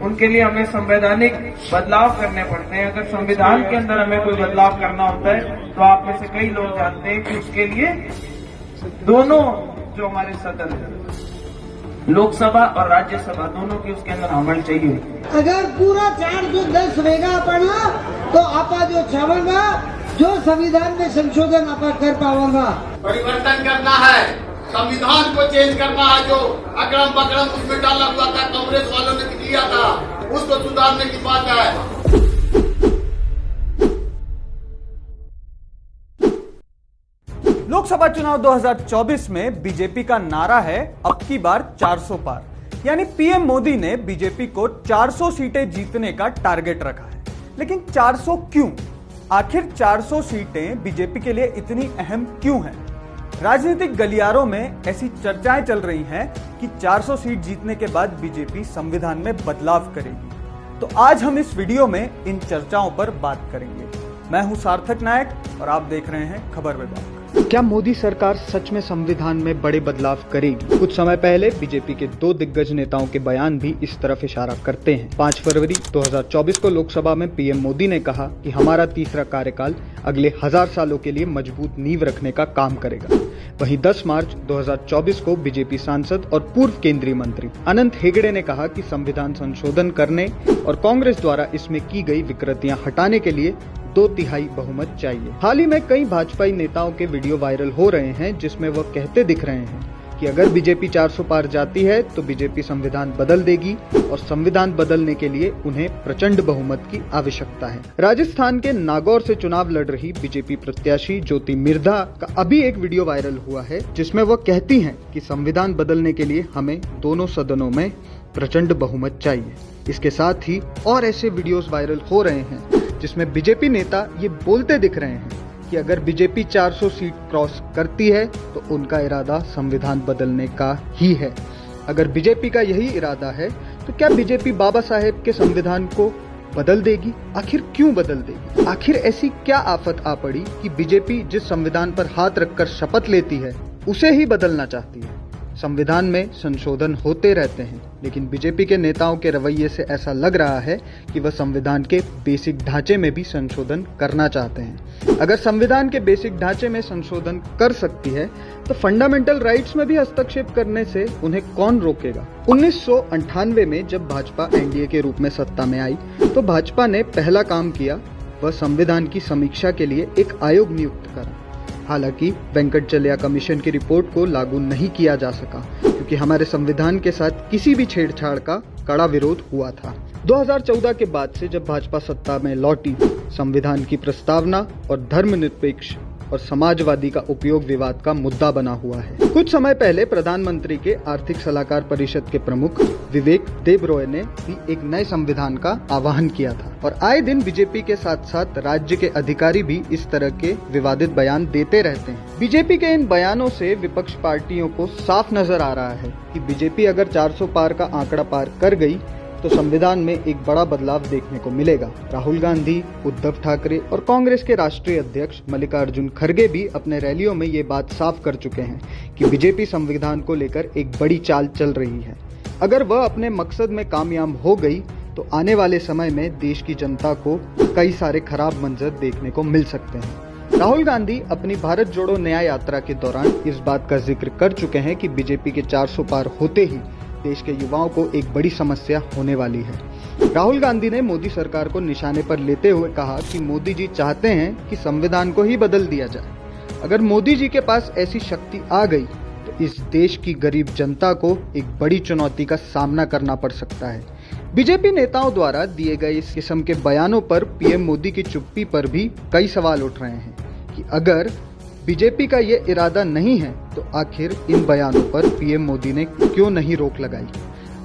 उनके लिए हमें संवैधानिक बदलाव करने पड़ते हैं। अगर संविधान के अंदर हमें कोई बदलाव करना होता है तो आप में से कई लोग जानते हैं कि उसके लिए दोनों जो हमारे सदन है, लोकसभा और राज्यसभा, दोनों की उसके अंदर अमल चाहिए। अगर पूरा 410 वेगा अपन तो आपा जो चाहेगा जो संविधान में संशोधन आपा कर पाऊंगा। परिवर्तन करना है, संविधान को चेंज करना है। जो अकड़म बकड़म उसमें डाला हुआ था, कांग्रेस वालों ने किया था, उसको सुधारने की बात है। लोकसभा चुनाव 2024 में बीजेपी का नारा है अब की बार 400 पार, यानी पीएम मोदी ने बीजेपी को 400 सीटें जीतने का टारगेट रखा है। लेकिन 400 क्यों? आखिर 400 सीटें बीजेपी के लिए इतनी अहम क्यों हैं? राजनीतिक गलियारों में ऐसी चर्चाएं चल रही हैं कि 400 सीट जीतने के बाद बीजेपी संविधान में बदलाव करेगी। तो आज हम इस वीडियो में इन चर्चाओं पर बात करेंगे। मैं हूं सार्थक नायक और आप देख रहे हैं खबर विभाग। क्या मोदी सरकार सच में संविधान में बड़े बदलाव करेगी? कुछ समय पहले बीजेपी के 2 दिग्गज नेताओं के बयान भी इस तरफ इशारा करते हैं। 5 फरवरी 2024 को लोकसभा में पीएम मोदी ने कहा कि हमारा तीसरा कार्यकाल अगले 1000 सालों के लिए मजबूत नींव रखने का काम करेगा। वहीं 10 मार्च 2024 को बीजेपी सांसद और पूर्व केंद्रीय मंत्री अनंत हेगड़े ने कहा कि संविधान संशोधन करने और कांग्रेस द्वारा इसमें की गई विकृतियां हटाने के लिए 2/3 बहुमत चाहिए। हाल ही में कई भाजपाई नेताओं के वीडियो वायरल हो रहे हैं जिसमें वह कहते दिख रहे हैं कि अगर बीजेपी 400 पार जाती है तो बीजेपी संविधान बदल देगी और संविधान बदलने के लिए उन्हें प्रचंड बहुमत की आवश्यकता है। राजस्थान के नागौर से चुनाव लड़ रही बीजेपी प्रत्याशी ज्योति मिर्धा का अभी एक वीडियो वायरल हुआ है जिसमें वह कहती हैं कि संविधान बदलने के लिए हमें दोनों सदनों में प्रचंड बहुमत चाहिए। इसके साथ ही और ऐसे वीडियोस वायरल हो रहे हैं जिसमें बीजेपी नेता ये बोलते दिख रहे हैं कि अगर बीजेपी 400 सीट क्रॉस करती है तो उनका इरादा संविधान बदलने का ही है। अगर बीजेपी का यही इरादा है तो क्या बीजेपी बाबा साहेब के संविधान को बदल देगी? आखिर क्यों बदल देगी? आखिर ऐसी क्या आफत आ पड़ी कि बीजेपी जिस संविधान पर हाथ रखकर शपथ लेती है उसे ही बदलना चाहती है? संविधान में संशोधन होते रहते हैं लेकिन बीजेपी के नेताओं के रवैये से ऐसा लग रहा है कि वह संविधान के बेसिक ढांचे में भी संशोधन करना चाहते हैं। अगर संविधान के बेसिक ढांचे में संशोधन कर सकती है तो फंडामेंटल राइट्स में भी हस्तक्षेप करने से उन्हें कौन रोकेगा? 1998 में जब भाजपा एनडीए के रूप में सत्ता में आई तो भाजपा ने पहला काम किया वह संविधान की समीक्षा के लिए एक आयोग नियुक्त करा। हालांकि वेंकटचलैया कमीशन की रिपोर्ट को लागू नहीं किया जा सका क्योंकि हमारे संविधान के साथ किसी भी छेड़छाड़ का कड़ा विरोध हुआ था। 2014 के बाद से जब भाजपा सत्ता में लौटी, संविधान की प्रस्तावना और धर्मनिरपेक्ष और समाजवादी का उपयोग विवाद का मुद्दा बना हुआ है। कुछ समय पहले प्रधानमंत्री के आर्थिक सलाहकार परिषद के प्रमुख विवेक देबरॉय ने भी एक नए संविधान का आह्वान किया था और आए दिन बीजेपी के साथ साथ राज्य के अधिकारी भी इस तरह के विवादित बयान देते रहते हैं। बीजेपी के इन बयानों से विपक्ष पार्टियों को साफ नजर आ रहा है कि बीजेपी अगर 400 पार का आंकड़ा पार कर गई तो संविधान में एक बड़ा बदलाव देखने को मिलेगा। राहुल गांधी, उद्धव ठाकरे और कांग्रेस के राष्ट्रीय अध्यक्ष मल्लिकार्जुन खड़गे भी अपने रैलियों में ये बात साफ कर चुके हैं कि बीजेपी संविधान को लेकर एक बड़ी चाल चल रही है। अगर वह अपने मकसद में कामयाब हो गई तो आने वाले समय में देश की जनता को कई सारे खराब मंजर देखने को मिल सकते हैं। राहुल गांधी अपनी भारत जोड़ो न्याय यात्रा के दौरान इस बात का जिक्र कर चुके हैं कि बीजेपी के 400 पार होते ही देश के युवाओं को एक बड़ी समस्या होने वाली है। राहुल गांधी ने मोदी सरकार को निशाने पर लेते हुए कहा कि मोदी जी चाहते हैं कि संविधान को ही बदल दिया जाए। अगर मोदी जी के पास ऐसी शक्ति आ गई तो इस देश की गरीब जनता को एक बड़ी चुनौती का सामना करना पड़ सकता है। बीजेपी नेताओं द्वारा दिए गए इस किस्म के बयानों पर पीएम मोदी की चुप्पी पर भी कई सवाल उठ रहे हैं कि अगर बीजेपी का ये इरादा नहीं है तो आखिर इन बयानों पर पीएम मोदी ने क्यों नहीं रोक लगाई?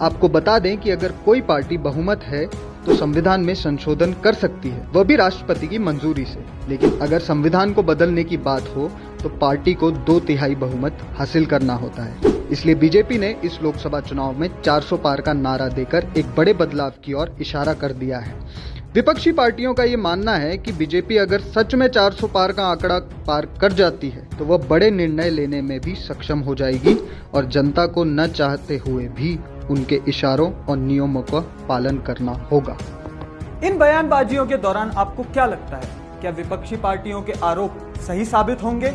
आपको बता दें कि अगर कोई पार्टी बहुमत है तो संविधान में संशोधन कर सकती है, वह भी राष्ट्रपति की मंजूरी से। लेकिन अगर संविधान को बदलने की बात हो तो पार्टी को 2/3 बहुमत हासिल करना होता है। इसलिए बीजेपी ने इस लोकसभा चुनाव में 400 पार का नारा देकर एक बड़े बदलाव की ओर इशारा कर दिया है। विपक्षी पार्टियों का ये मानना है कि बीजेपी अगर सच में 400 पार का आंकड़ा पार कर जाती है तो वह बड़े निर्णय लेने में भी सक्षम हो जाएगी और जनता को न चाहते हुए भी उनके इशारों और नियमों का पालन करना होगा। इन बयानबाजियों के दौरान आपको क्या लगता है? क्या विपक्षी पार्टियों के आरोप सही साबित होंगे?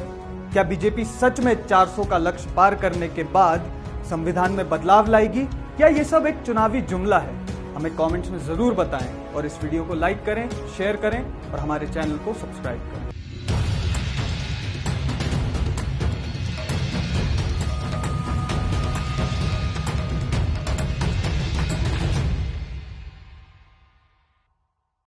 क्या बीजेपी सच में 400 का लक्ष्य पार करने के बाद संविधान में बदलाव लाएगी या ये सब एक चुनावी जुमला है? हमें कमेंट्स में जरूर बताएं और इस वीडियो को लाइक करें, शेयर करें और हमारे चैनल को सब्सक्राइब करें।